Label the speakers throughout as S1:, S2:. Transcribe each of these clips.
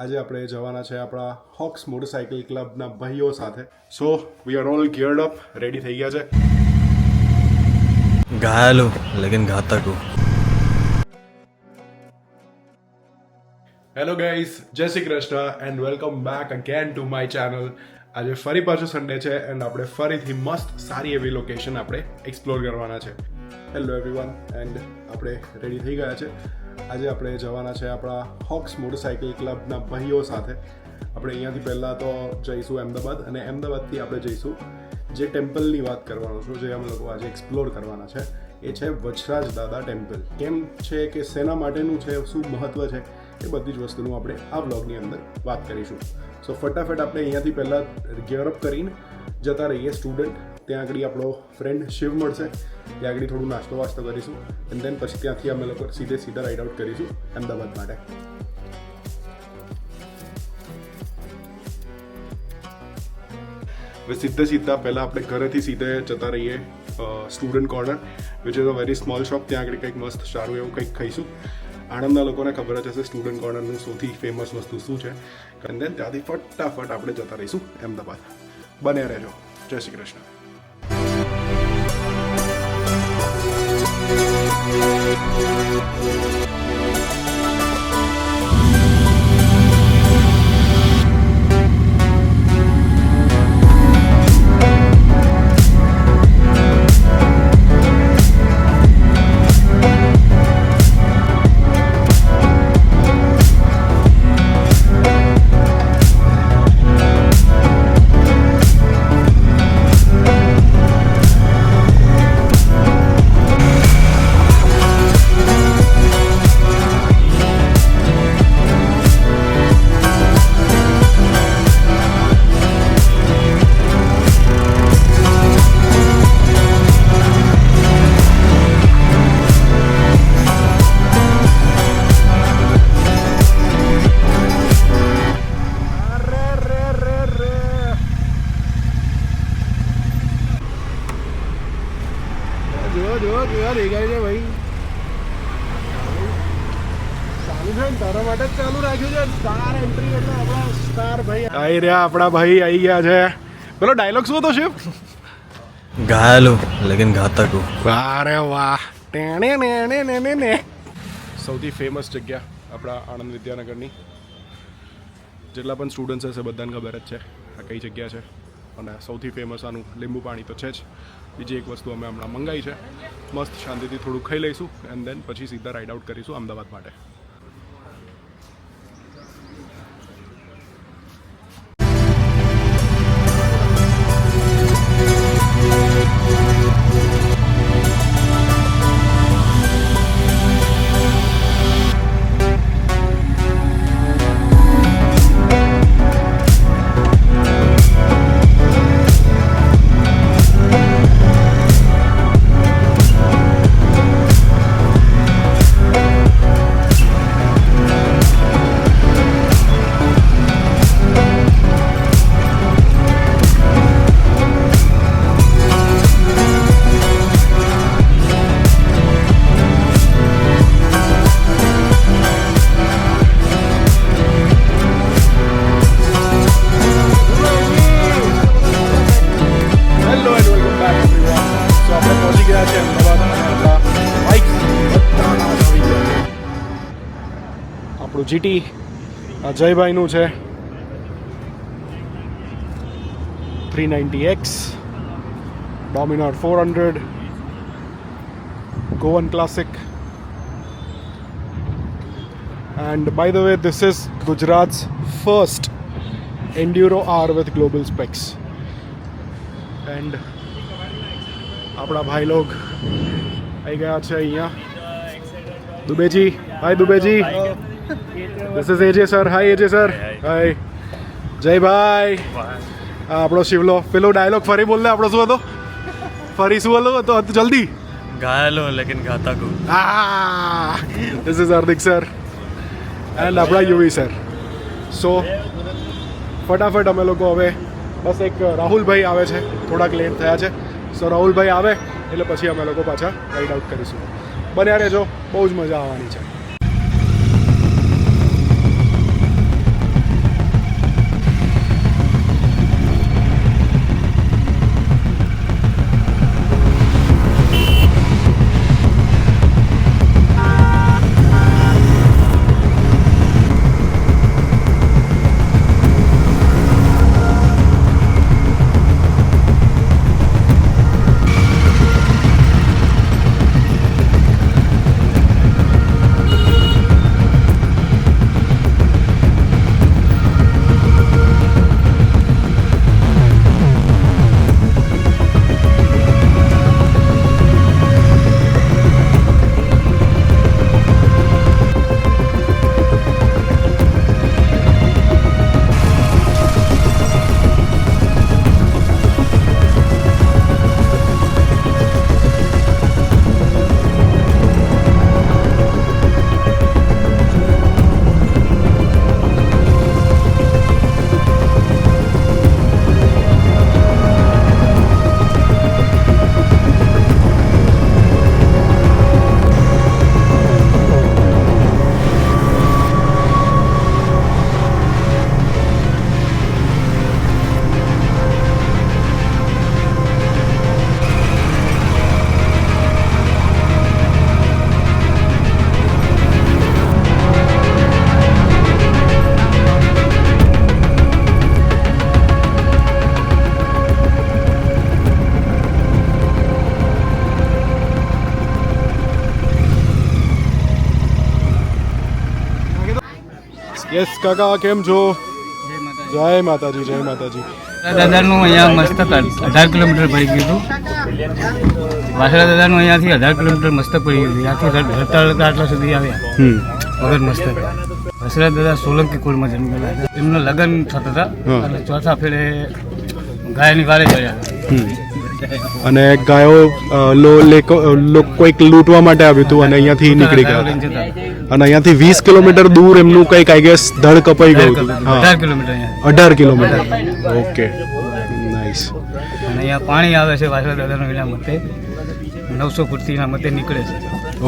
S1: આજે આપણે જવાના છે આપણા હોક્સ મોટરસાઇકલ ક્લબના ભાઈઓ સાથે. So we are all geared up, ready થઈ ગયા છે.
S2: घायल हो लेकिन घातक हो.
S1: હેલો ગાઈઝ, જય Shri Krishna and welcome back again to my channel. આજે ફરી પાછું સન્ડે છે એન્ડ આપણે ફરીથી મસ્ત સારી એવી લોકેશન આપણે એક્સપ્લોર કરવાના છે. હેલો એવરીવન, એન્ડ આપણે રેડી થઈ ગયા છે. આજે આપણે જવાના છે આપણા હોક્સ મોટરસાઇકલ ક્લબના ભાઈઓ સાથે. આપણે અહીંયાથી પહેલાં તો જઈશું અમદાવાદ, અને અમદાવાદથી આપણે જઈશું જે ટેમ્પલની વાત કરવાનો છું, જે અમે લોકો આજે એક્સપ્લોર કરવાના છે, એ છે વચરાજ દાદા ટેમ્પલ. કેમ છે કે શેના માટેનું છે, શું મહત્ત્વ છે, એ બધી જ વસ્તુનું આપણે આ વ્લોગની અંદર વાત કરીશું. સો ફટાફટ આપણે અહીંયાથી પહેલાં ગિયરઅપ કરીને જતા રહીએ સ્ટુડન્ટ. ત્યાં આગળ આપણો ફ્રેન્ડ શિવ મળશે, ત્યાં આગળ થોડું નાસ્તો વાસ્તો કરીશું એન્ડ દેન પછી ત્યાંથી અમે લોકો સીધા રાઇડ આઉટ કરીશું અમદાવાદ માટે. હવે સીધા પહેલાં આપણે ઘરેથી સીધે જતા રહીએ student corner, which is a very small shop. ત્યાં આગળ કંઈક મસ્ત સારું એવું કંઈક ખાઈશું. આણંદના લોકોને ખબર જ હશે સ્ટુડન્ટ કોર્નરનું સૌથી ફેમસ વસ્તુ શું છે. અને દેન ત્યાંથી ફટાફટ આપણે જતા રહીશું અમદાવાદ. બને રહેજો. જય શ્રી કૃષ્ણ. તારા માટે જ ચાલુ રાખ્યું છે સ્ટાર એન્ટ્રી, એટલે આપણા સ્ટાર ભાઈ આવી રહ્યા. આપણા ભાઈ આવી ગયા છે. પેલો ડાયલોગ શું હતો શિવ?
S2: घायल हो लेकिन घातक हो.
S1: અરે વાહ. ને સૌથી ફેમસ જગ્યા આપણા આણંદ વિદ્યાનગરની. જેટલા પણ સ્ટુડન્ટ્સ હશે બધાને ખબર જ છે આ કઈ જગ્યા છે. અને સૌથી ફેમસ આનું લીંબુ પાણી તો છે જ. બીજી એક વસ્તુ અમે હમણાં મંગાવી છે. મસ્ત શાંતિથી થોડું ખાઈ લઈશું એન્ડ દેન પછી સીધા રાઇડ આઉટ કરીશું અમદાવાદ માટે. આપણું જીટી જયભાઈનું છે 390X, Dominar 400, Goan Classic. And by the way, this is Gujarat's first Enduro R with global specs. And આપણા ભાઈ લોગ આવી ગયા છે અહીંયા. દુબેજી, હાય દુબેજી. This is AJ sir. Hi AJ sir. Hi. જય ભાઈ. આપણો શિવલો. પેલો ડાયલોગ ફરી બોલ લે. આપણો શું હતો? ફરી શું હતો? જલ્દી.
S2: घायल हो लेकिन घातक हो.
S1: This is Hardik sir. And આપણા યુવી સર. સો ફટાફટ અમે લોકો હવે બસ એક રાહુલભાઈ આવે છે, થોડાક લેટ થયા છે. સો રાહુલભાઈ આવે એટલે પછી અમે લોકો પાછા રાઇડ આઉટ કરીશું. બન્યા રહેજો, બહુ જ મજા આવવાની છે. યસ કાકા કેમ છો? જય માતાજી જય માતાજી.
S3: દાદાનું અહીંયા મસ્તક 18 કિલોમીટર પડી ગયું હતું. વાસણા દાદાનું અહીંયાથી 18 કિલોમીટર મસ્તક પડી ગયું હતું. ત્યાંથી રડતા આટલા સુધી આવ્યા વગર મસ્તક. વાસણા દાદા સોલંકી કુળમાં જન્મેલા હતા. એમના લગ્ન થતા હતા અને ચોથા ફેરે ગાયની વારે ચડ્યા
S1: અને ગાયો કોઈક લૂંટવા માટે આવ્યું હતું અને અહીંયાથી નીકળી ગયા
S3: લઈને જતા
S1: અને અહીંયાથી 20 કિલોમીટર દૂર એમનું કંઈક આઈ ગેસ ધડ કપાઈ ગયું હતું.
S3: 18 કિલોમીટર અહીંયા
S1: 18 કિલોમીટર. Okay nice.
S3: અને અહીંયા પાણી આવે છે વાસણા દાદાનું એના મતે 900 ફૂટથી મતે નીકળે છે.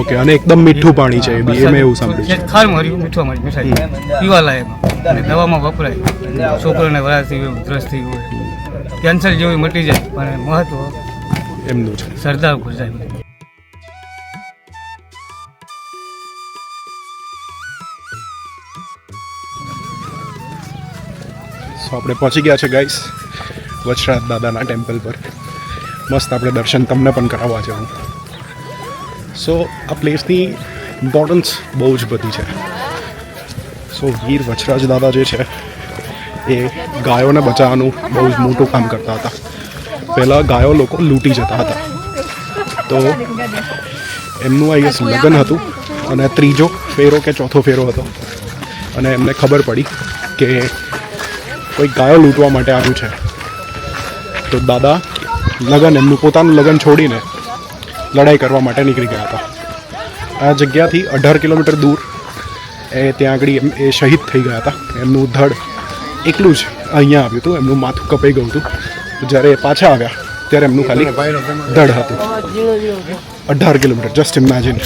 S1: ઓકે અને એકદમ મીઠું પાણી છે એ બી મેં એવું સાંભળ્યું છે.
S3: ખાર માર્યું મીઠું મારી મીઠાઈ પીવા લાયક અને દવામાં વપરાય. છોકરાને વરાથી હોય ઉધરસથી હોય કેન્સર જેવું મટી જાય પણ મહત્વ
S1: એમનું છે.
S3: સરદાર ગુજરાત.
S1: સો આપણે પહોંચી ગયા છે ગાઈસ વચરાજ દાદાના ટેમ્પલ પર. મસ્ત આપણે દર્શન તમને પણ કરાવવા છે હું. સો આ પ્લેસની ઇમ્પોર્ટન્સ બહુ જ બધી છે. સો વીર વચરાજ દાદા જે છે એ ગાયોને બચાવવાનું બહુ જ મોટું કામ કરતા હતા. પહેલાં ગાયો લોકો લૂંટી જતા હતા તો એમનું આ યસ લગ્ન હતું અને ત્રીજો ફેરો કે ચોથો ફેરો હતો અને એમને ખબર પડી કે કોઈ ગાયો લૂંટવા માટે આવ્યું છે તો દાદા એમનું પોતાનું લગ્ન છોડીને લડાઈ કરવા માટે નીકળી ગયા હતા. આ જગ્યાથી 18 કિલોમીટર દૂર ત્યાં આગળ એ શહીદ થઈ ગયા હતા. એમનું ધડ એકલું જ અહીંયા આવ્યું હતું. એમનું માથું કપાઈ ગયું હતું. જ્યારે એ પાછા આવ્યા ત્યારે એમનું ખાલી ધડ હતું. 18 કિલોમીટર જસ્ટ ઇમેજિન.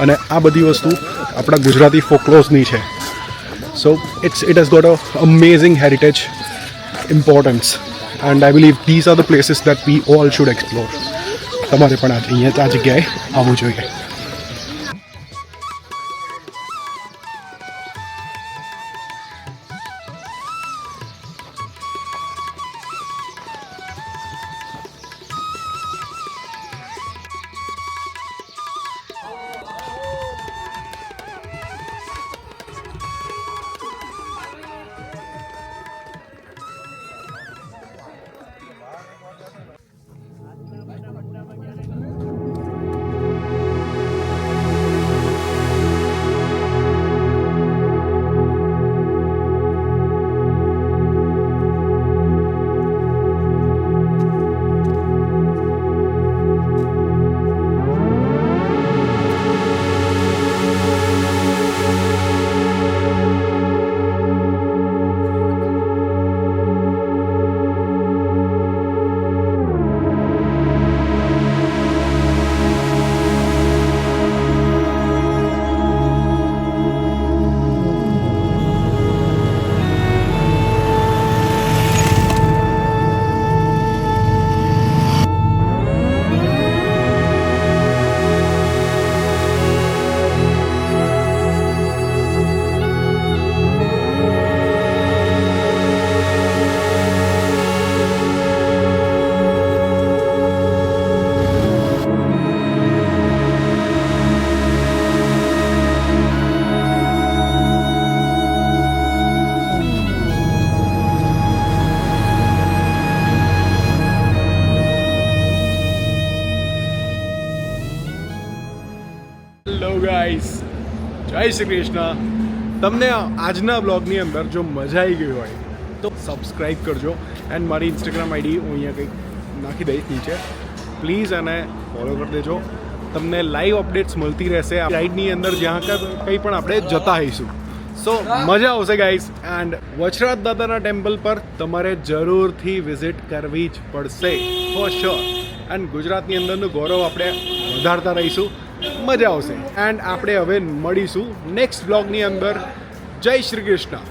S1: અને આ બધી વસ્તુ આપણા ગુજરાતી ફોકલોસની છે. સો it has got a amazing heritage importance and I believe these are the places that we all should explore. તમારે પણ અહીંયા આ જગ્યાએ આવવું જોઈએ. હેલો ગાઈસ, જય શ્રી કૃષ્ણ. તમને આજના બ્લોગની અંદર જો મજા આવી ગઈ હોય તો સબસ્ક્રાઈબ કરજો એન્ડ મારી ઇન્સ્ટાગ્રામ આઈડી હું અહીંયા કંઈક નાખી દઈશ નીચે. પ્લીઝ એને ફોલો કરી દેજો. તમને લાઈવ અપડેટ્સ મળતી રહેશે રાઈડની અંદર જ્યાં કંઈ પણ આપણે જતા હોઈશું. સો મજા આવશે ગાઈસ. એન્ડ વચરાજ દાદાના ટેમ્પલ પર તમારે જરૂરથી વિઝિટ કરવી જ પડશે ફોર શ્યોર. એન્ડ ગુજરાતની અંદરનું ગૌરવ આપણે વધારતા રહીશું. મજા આવશે. એન્ડ આપણે હવે મળીશું નેક્સ્ટ બ્લોગની અંદર. જય શ્રી કૃષ્ણ.